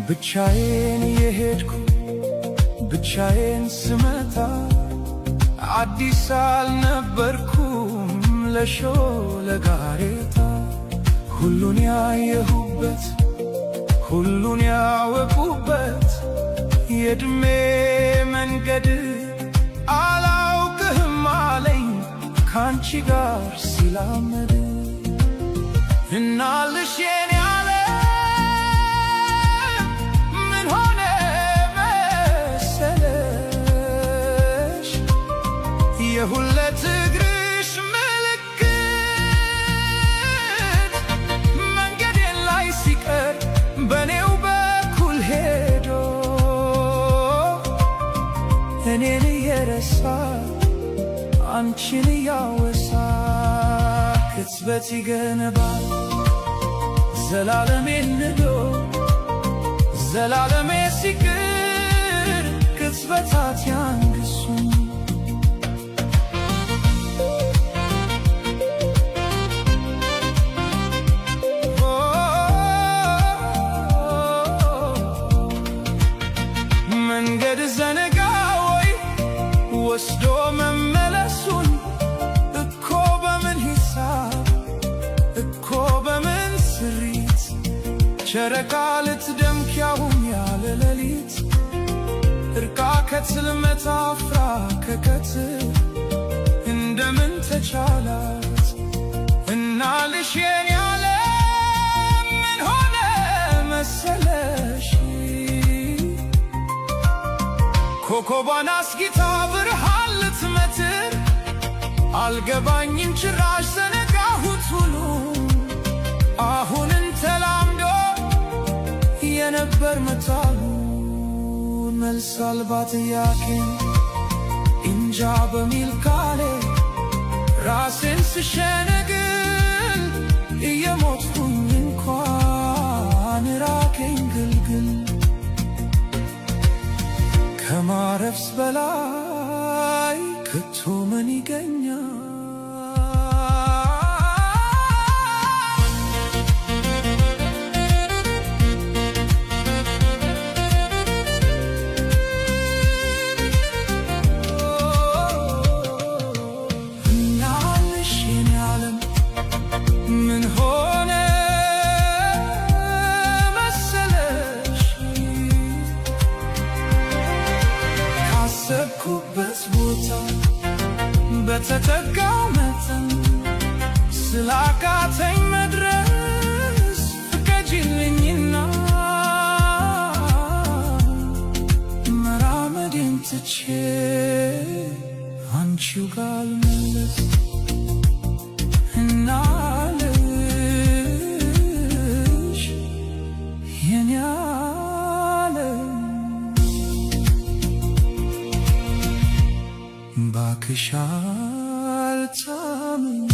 ብቻዬን የሄድኩ ብቻዬን ስመጣ አዲስ አልነበርኩም ለሾለጋሬታ ሁሉን ያየሁበት ሁሉን ያወቁበት የዕድሜ መንገድ አላውቅህም አለኝ ካንቺ ጋር ሲላመድ እናልሽ የኔ ዓለም ምን ሆነ መሰለሽ የሁለት እግርሽ ምልክት መንገዴን ላይ ሲቀር በኔው በኩል ሄዶ እኔን እየረሳ አንቺን እያወሳ ቅጽበት ይገነባል ዘላለሜን ንዶ ዘላለሜ ሲቅር ቅጽበታት ያንግሱኝ መንገድ ዘነጋ ወይ ወስዶ መመለሱን እኮ በምን ሂሳብ እኮ በምን ስሪት ጨረቃ ልትደምቅ ያሁን ያለ ሌሊት እርቃ ከትልመት አፍራ ከቀትር እንደምን ተቻላት እናልሽ የኔ ዓለም ምን ሆነ መሰለሽ ኮከቧን አስጊታ ብርሃን ልትመትር አልገባኝም ጭራሽ ዘነጋሁት ሁሉ አሁንን ተላምዶ የነበር መታሉ መልስ አልባ ጥያቄን እንጃ በሚል ቃሌ ራሴን ስሸነግል እየሞትኩኝ እንኳን ራቀኝ ግልግል ከማረፍስ በላይ ከቶ ምን ይገኛል? እናልሽ የኔ ዓለም ምን ሆነ ካሰብኩበት ቦታ በተጠጋው መጠን ስላቃተኝ መድረስ ፍቀጂልኝና መራመዴን ትቼ አንቺው ጋር ልመለስ እናልሽ የኔ ባክሽ አልታመኝ